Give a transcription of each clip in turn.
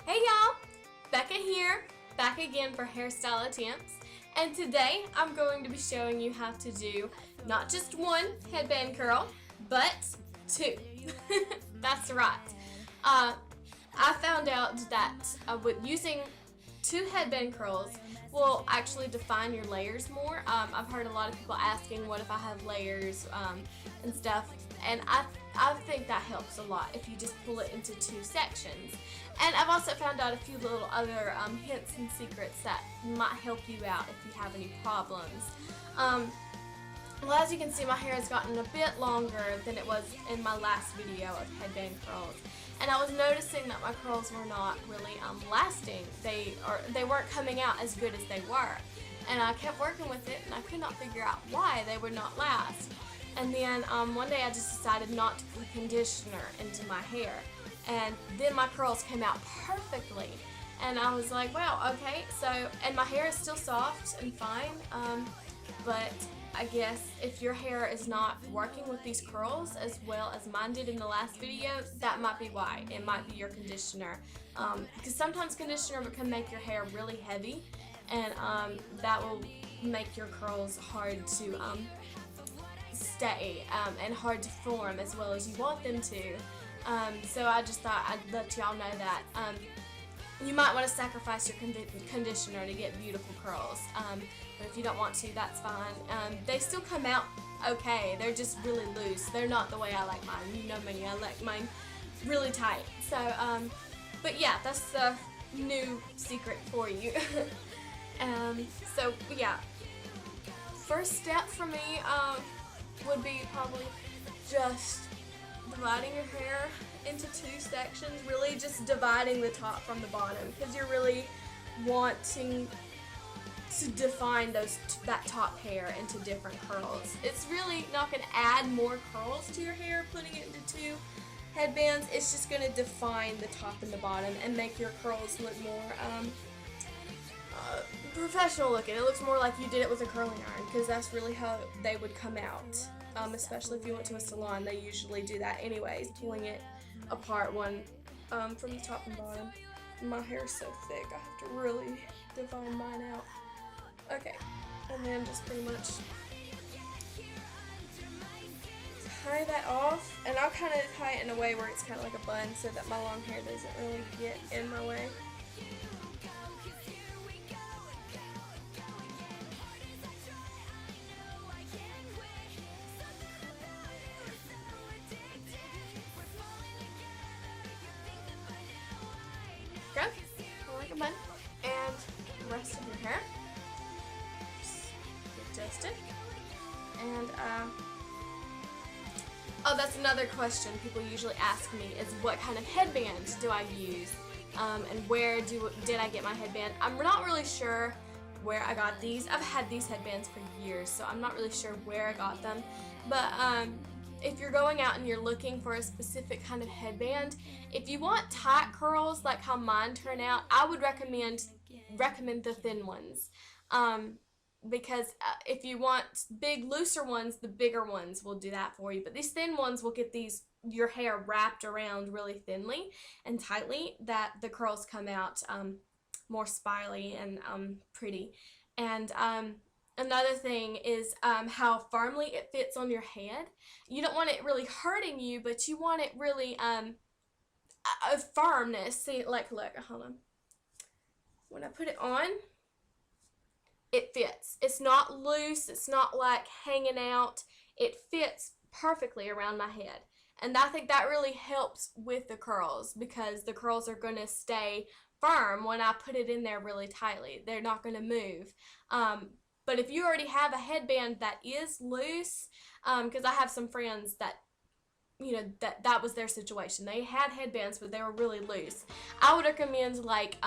Hey y'all, Becca here, back again for hairstyle attempts, and today I'm going to be showing you how to do not just one headband curl, but two. That's right. I found out that with using two headband curls will actually define your layers more. I've heard a lot of people asking what if I have layers and stuff, and I think that helps a lot if you just pull it into two sections. And I've also found out a few little other hints and secrets that might help you out if you have any problems. Well, as you can see, my hair has gotten a bit longer than it was in my last video of headband curls. And I was noticing that my curls were not really lasting. They weren't coming out as good as they were. And I kept working with it, and I could not figure out why they would not last. And then one day I just decided not to put conditioner into my hair. And then my curls came out perfectly. And I was like, wow, okay. So, and my hair is still soft and fine. But I guess if your hair is not working with these curls as well as mine did in the last video, that might be why. It might be your conditioner. Because sometimes conditioner can make your hair really heavy, and that will make your curls hard to stay and hard to form as well as you want them to. So I just thought I'd let y'all know that you might want to sacrifice your conditioner to get beautiful curls. But if you don't want to, that's fine. They still come out okay. They're just really loose. They're not the way I like mine. You know me, I like mine really tight. So, but yeah, that's the new secret for you. So yeah, first step for me would be probably just dividing your hair into two sections, really just dividing the top from the bottom, because you're really wanting to define that top hair into different curls. It's really not going to add more curls to your hair putting it into two headbands. It's just going to define the top and the bottom and make your curls look more professional looking. It looks more like you did it with a curling iron, because that's really how they would come out. Especially if you went to a salon, they usually do that anyways, pulling it apart one from the top and bottom. My hair is so thick, I have to really define mine out. Okay, and then just pretty much tie that off, and I'll kind of tie it in a way where it's kind of like a bun so that my long hair doesn't really get in my way. Go, like a bun, and the rest of your hair, just adjust it, and oh, that's another question people usually ask me is what kind of headband do I use, and where did I get my headband? I'm not really sure where I got these. I've had these headbands for years, so I'm not really sure where I got them, but if you're going out and you're looking for a specific kind of headband, if you want tight curls like how mine turn out, I would recommend the thin ones, because if you want big looser ones, the bigger ones will do that for you, but these thin ones will get your hair wrapped around really thinly and tightly, that the curls come out more spirally and pretty. And another thing is how firmly it fits on your head. You don't want it really hurting you, but you want it really a firmness. See, like, look, hold on. When I put it on, it fits. It's not loose. It's not like hanging out. It fits perfectly around my head. And I think that really helps with the curls, because the curls are going to stay firm when I put it in there really tightly. They're not going to move. But if you already have a headband that is loose, because I have some friends that, you know, that was their situation. They had headbands, but they were really loose. I would recommend, like,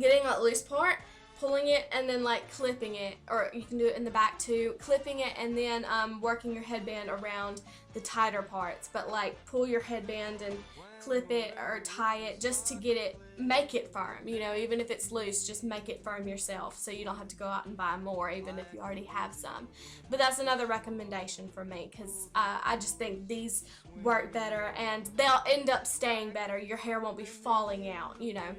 getting that loose part, pulling it and then like clipping it, or you can do it in the back too, clipping it and then working your headband around the tighter parts. But like pull your headband and clip it or tie it just to get it, make it firm, you know, even if it's loose, just make it firm yourself so you don't have to go out and buy more even if you already have some. But that's another recommendation for me, because I just think these work better and they'll end up staying better. Your hair won't be falling out, you know.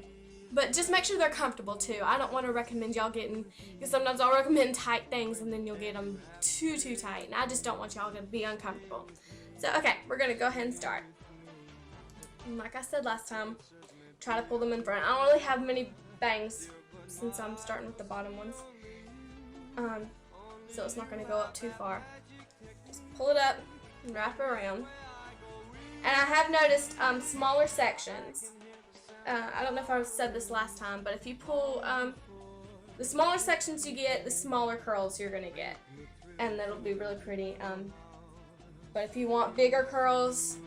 But just make sure they're comfortable too. I don't want to recommend y'all getting, because sometimes I'll recommend tight things and then you'll get them too tight, and I just don't want y'all to be uncomfortable. So okay, we're gonna go ahead and start. And like I said last time, try to pull them in front. I don't really have many bangs since I'm starting with the bottom ones, so it's not gonna go up too far. Just pull it up and wrap it around. And I have noticed smaller sections. I don't know if I said this last time, but if you pull, the smaller sections you get, the smaller curls you're going to get. And that'll be really pretty. But if you want bigger curls,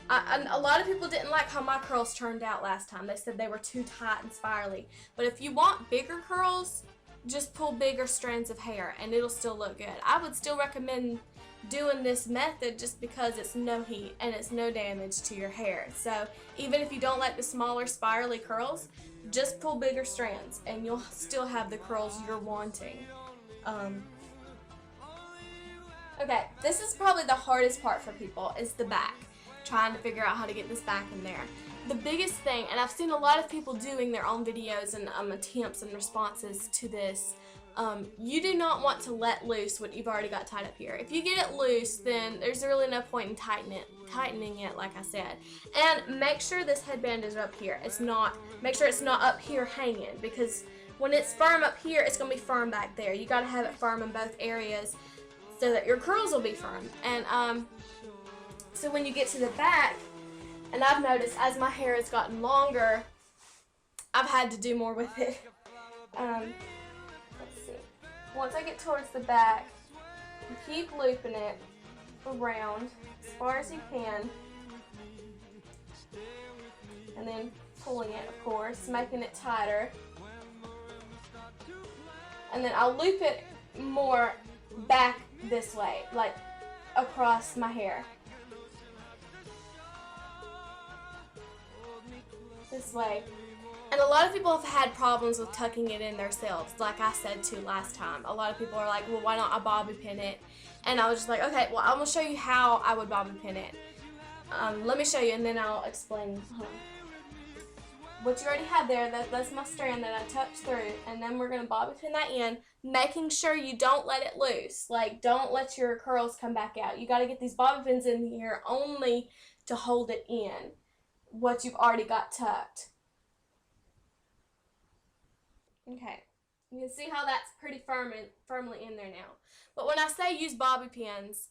a lot of people didn't like how my curls turned out last time. They said they were too tight and spirally. But if you want bigger curls, just pull bigger strands of hair and it'll still look good. I would still recommend doing this method just because it's no heat and it's no damage to your hair. So even if you don't like the smaller spirally curls, just pull bigger strands and you'll still have the curls you're wanting. Okay, this is probably the hardest part for people, is the back. Trying to figure out how to get this back in there. The biggest thing, and I've seen a lot of people doing their own videos and attempts and responses to this, you do not want to let loose what you've already got tied up here. If you get it loose, then there's really no point in tightening it, like I said. And make sure this headband is up here. Make sure it's not up here hanging, because when it's firm up here, it's going to be firm back there. You got to have it firm in both areas so that your curls will be firm. And so when you get to the back, and I've noticed as my hair has gotten longer, I've had to do more with it. Let's see. Once I get towards the back, you keep looping it around as far as you can. And then pulling it, of course, making it tighter. And then I'll loop it more back this way, like across my hair. This way. And a lot of people have had problems with tucking it in themselves, like I said too last time. A lot of people are like, well, why don't I bobby pin it? And I was just like, okay, well, I'm going to show you how I would bobby pin it. Let me show you, and then I'll explain. What you already have there, that's my strand that I tucked through, and then we're going to bobby pin that in, making sure you don't let it loose. Like, don't let your curls come back out. You got to get these bobby pins in here only to hold it in, what you've already got tucked. Okay, you can see how that's pretty firmly in there now. But when I say use bobby pins,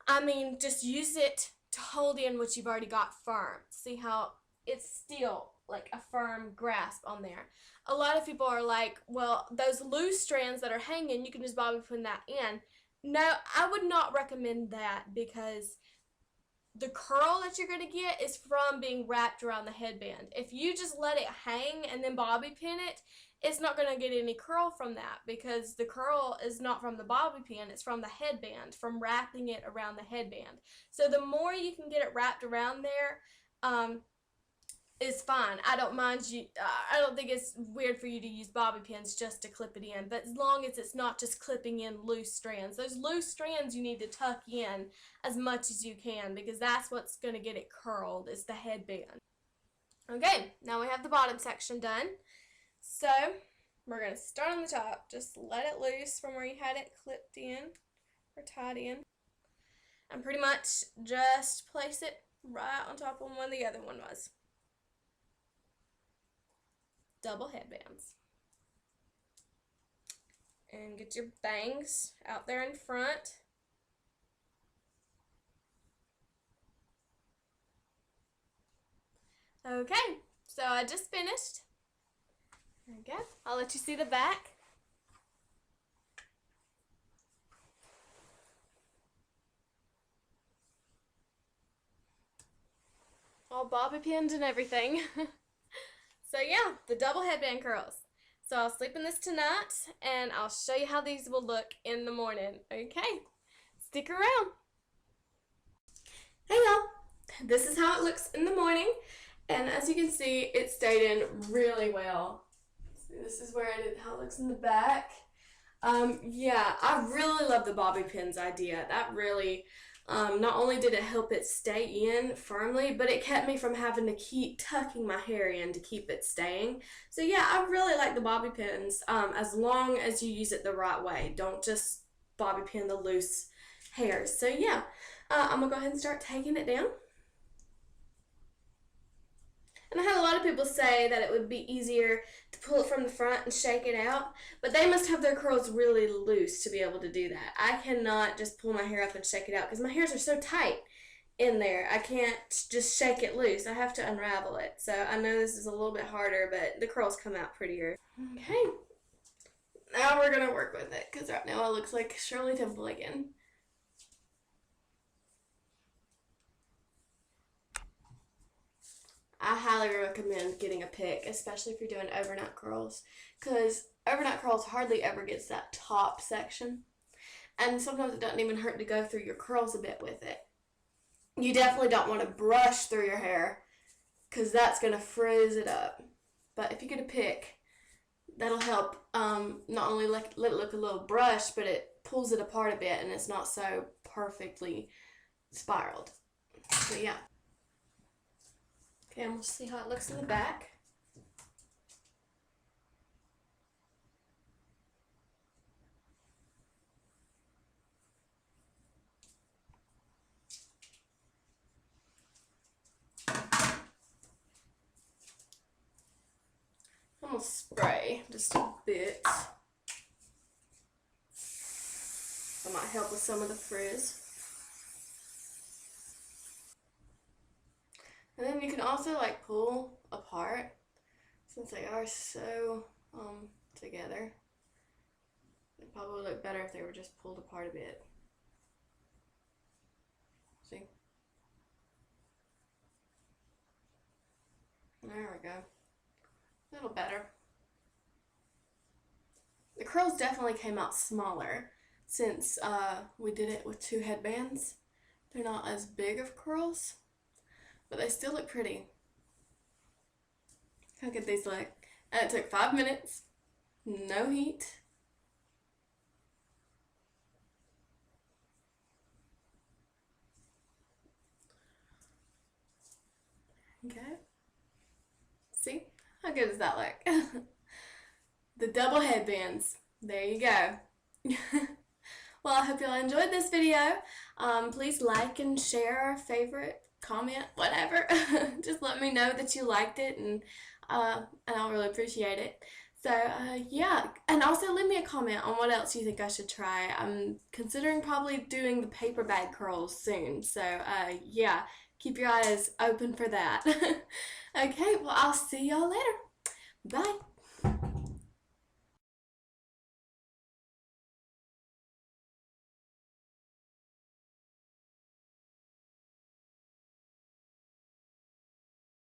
I mean just use it to hold in what you've already got firm. See how it's still like a firm grasp on there. A lot of people are like, well, those loose strands that are hanging, you can just bobby pin that in. No, I would not recommend that, because the curl that you're going to get is from being wrapped around the headband. If you just let it hang and then bobby pin it, it's not going to get any curl from that, because the curl is not from the bobby pin, it's from the headband, from wrapping it around the headband. So the more you can get it wrapped around there, is fine. I don't mind you. I don't think it's weird for you to use bobby pins just to clip it in, but as long as it's not just clipping in loose strands. Those loose strands you need to tuck in as much as you can, because that's what's going to get it curled, is the headband. Okay, now we have the bottom section done. So we're going to start on the top. Just let it loose from where you had it clipped in or tied in, and pretty much just place it right on top of where the other one was. Double headbands. And get your bangs out there in front. Okay, so I just finished. There we go. I'll let you see the back. All bobby pinned and everything. So yeah, the double headband curls. So I'll sleep in this tonight, and I'll show you how these will look in the morning. Okay, stick around. Hey y'all, this is how it looks in the morning, and as you can see, it stayed in really well. So this is how it looks in the back. Yeah, I really love the bobby pins idea. That really, not only did it help it stay in firmly, but it kept me from having to keep tucking my hair in to keep it staying. So yeah, I really like the bobby pins, as long as you use it the right way. Don't just bobby pin the loose hairs. So yeah, I'm gonna go ahead and start taking it down. And I had a lot of people say that it would be easier to pull it from the front and shake it out, but they must have their curls really loose to be able to do that. I cannot just pull my hair up and shake it out because my hairs are so tight in there. I can't just shake it loose. I have to unravel it. So I know this is a little bit harder, but the curls come out prettier. Okay, now we're going to work with it because right now it looks like Shirley Temple again. I highly recommend getting a pick, especially if you're doing overnight curls, because overnight curls hardly ever gets that top section, and sometimes it doesn't even hurt to go through your curls a bit with it. You definitely don't want to brush through your hair, because that's going to frizz it up, but if you get a pick, that'll help not only let it look a little brushed, but it pulls it apart a bit, and it's not so perfectly spiraled. So yeah. Okay, and we'll see how it looks in the back. I'm going to spray just a bit. That might help with some of the frizz. And then you can also like pull apart, since they are so together. It probably would look better if they were just pulled apart a bit. See? There we go. A little better. The curls definitely came out smaller since we did it with 2 headbands. They're not as big of curls, but they still look pretty. How good these look. And it took 5 minutes, no heat. Okay. See? How good does that look? The double headbands. There you go. Well, I hope y'all enjoyed this video. Please like and share, favorite, comment, whatever. Just let me know that you liked it, and I'll really appreciate it. So yeah, and also leave me a comment on what else you think I should try. I'm considering probably doing the paper bag curls soon. So yeah, keep your eyes open for that. Okay, well, I'll see y'all later. Bye.